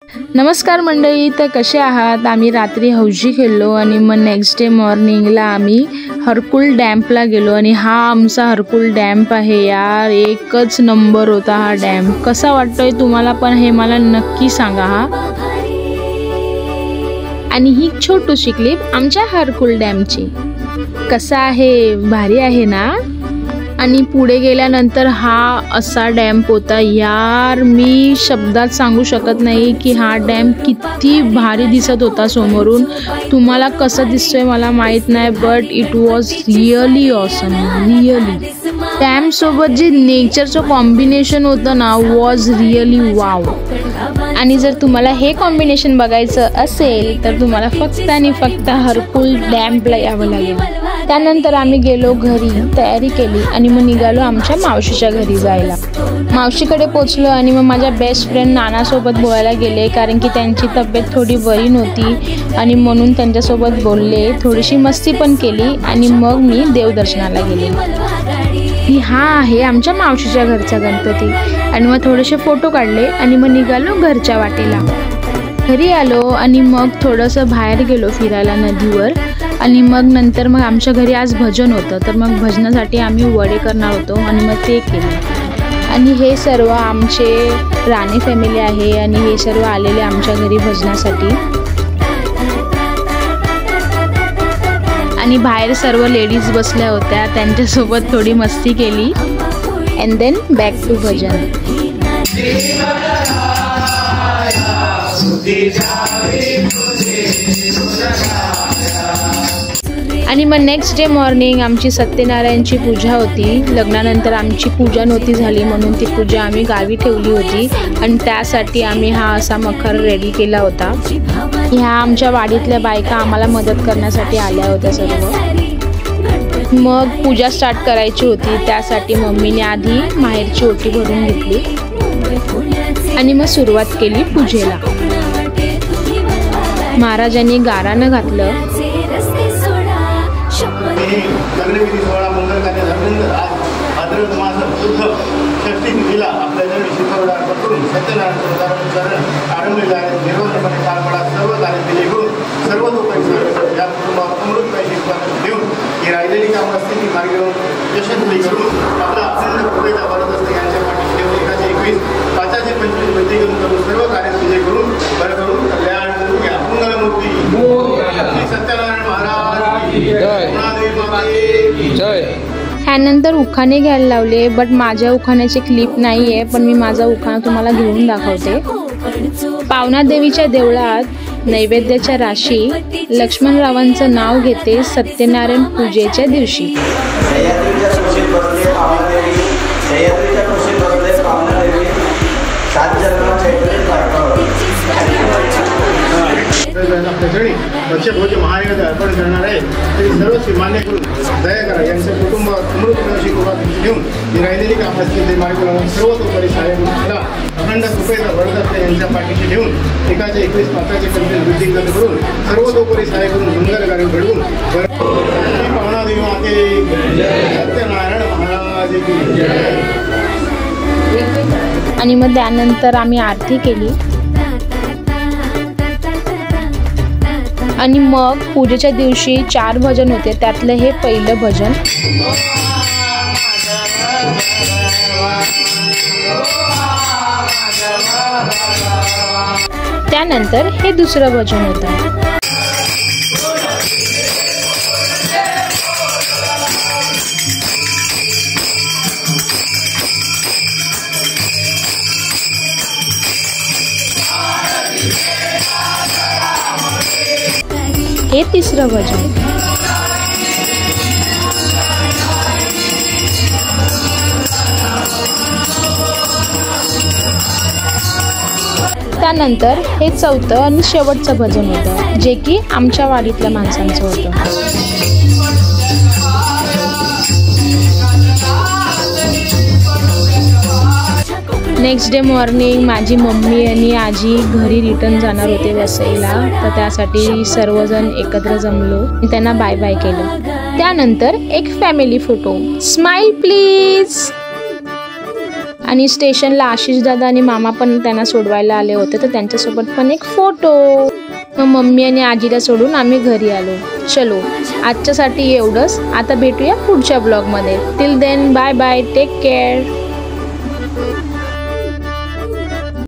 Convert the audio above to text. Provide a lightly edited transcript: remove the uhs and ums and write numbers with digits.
नमस्कार मंडळी, तर कसे आहात? आम्ही रात्री हौजी खेळलो आणि मग नेक्स्ट डे मॉर्निंगला आम्ही हरकुल डॅम्पला गेलो आणि हा आमचा हरकुल डॅम्प आहे यार. एकच नंबर होता हा डॅम्प. कसा वाटतोय तुम्हाला पण हे मला नक्की सांगा हा. आणि ही छोटीशी क्लिप आमच्या हरकुल डॅमची. कसा आहे? भारी आहे ना? आणि पुढे गेल्यानंतर हा असा डॅम्प होता यार. मी शब्दात सांगू शकत नाही की हा डॅम्प किती भारी दिसत होता समोरून. तुम्हाला कसं दिसतोय मला माहीत नाही, but it was really awesome. Really damp सोबत जे नेचरचं कॉम्बिनेशन होतं ना, वॉज रिअली वाव. आणि जर तुम्हाला हे कॉम्बिनेशन बघायचं असेल तर तुम्हाला फक्त आणि फक्त हरकुल डॅम्पला यावं लागेल. त्यानंतर आम्ही गेलो घरी, तयारी केली आणि मग निघालो आमच्या मावशीच्या घरी जायला. मावशीकडे पोचलो आणि मग माझ्या बेस्ट फ्रेंड नानासोबत बोलायला गेले, कारण की त्यांची तब्येत थोडी बरी नव्हती आणि म्हणून त्यांच्यासोबत बोलले, थोडीशी मस्ती पण केली आणि मग मी देवदर्शनाला गेले. हा आहे आमच्या मावशीच्या घरचा गणपती. आणि मग थोडेसे फोटो काढले आणि मग निघालो घरच्या वाटेला. घरी आलो आणि मग थोडंसं बाहेर गेलो फिरायला नदीवर. आणि मग नंतर मग आमच्या घरी आज भजन होतं, तर मग भजनासाठी आम्ही वडे करणार होतो आणि मग ते केले. आणि हे सर्व आमचे राणे फॅमिली आहे आणि हे सर्व आलेले आमच्या घरी भजनासाठी. आणि बाहेर सर्व लेडीज बसल्या होत्या, त्यांच्यासोबत थोडी मस्ती केली अँड देन बॅक टू भजन. आणि मग नेक्स्ट डे मॉर्निंग आमची सत्यनारायणची पूजा होती. लग्नानंतर आमची पूजा नव्हती झाली म्हणून ती पूजा आम्ही गावी ठेवली होती आणि त्यासाठी आम्ही हा असा मखर रेडी केला होता. ह्या आमच्या वाडीतल्या बायका आम्हाला मदत करण्यासाठी आल्या होत्या सर्व. मग पूजा स्टार्ट करायची होती, त्यासाठी मम्मीने आधी माहेरची ओटी भरून घेतली आणि मग सुरुवात केली पूजेला. महाराजांनी गारानं घातलं. लग्नविधी सोहळा मंगल कार्य झाल्यानंतर आज भाद्रपद मास शुद्ध षष्ठी तिथीला आपल्या जवळ शिखरडा करून सत्यनारायण आरंभलेला आहे. निर्वंधपणे पार पडा सर्व कार्य दिले करून सर्व लोकांनी या कुटुंबावर अमृत पैसे देऊन ही राहिलेली कामं असते ती मार्गी यशस्वी करून आपला अखंड कृपेचा करत असते. यांच्या पाठी देऊन 121 5चे 25 वैदिक करून सर्व कार्य विजय करून बरं करून कल्याण करून या मंगलमूर्ती सत्यनारायण महाराज जय. ह्यानंतर उखाणे घ्यायला लावले, बट माझ्या उखाण्याची क्लिप नाही आहे, पण मी माझा उखाणा तुम्हाला घेऊन दाखवते. पावना देवीच्या देवळात नैवेद्याच्या राशी लक्ष्मणरावांचं नाव घेते सत्यनारायण पूजेच्या दिवशी. वर्षभोज महायज्ञ अर्पण करणार आहे तरी सर्वस्वी मान्य करून दया करा. यांचं कुटुंब अमृतशी कृपा घेऊन ही राहिलेली कामं असतील ते मार्गी लावून सर्वतोपरी सहाय्य करून मला अखंड कृपेचा वरदत्त यांच्या पाठीशी ठेवून 121 5चे 25 वृद्धी करून सर्वतोपरी सहाय्य करून मंगल कार्य घडवून पावना देवी माते सत्यनारायण महाराज की जय. आणि मग त्यानंतर आम्ही आरती केली आणि मग पूजेच्या दिवशी 4 भजन होते, त्यातलं हे पहिलं भजन. त्यानंतर हे दुसरं भजन होतं. हे तिसरं भजन. त्यानंतर हे चौथं आणि शेवटचं भजन होतं, जे की आमच्या वाडीतल्या माणसांचं होतं. नेक्स्ट डे मॉर्निंग माझी मम्मी आणि आजी घरी रिटर्न जाणार होते वसईला, तर त्यासाठी सर्वजण एकत्र जमलो, त्यांना बाय बाय केलं. त्यानंतर एक फॅमिली फोटो. Smile please. आणि स्टेशनला आशिष दादा आणि मामा पण त्यांना सोडवायला आले होते, तर त्यांच्यासोबत पण एक फोटो. मग मम्मी आणि आजीला सोडून आम्ही घरी आलो. चलो आजच्यासाठी एवढंच. आता भेटूया पुढच्या ब्लॉगमध्ये. Till then bye bye, take care.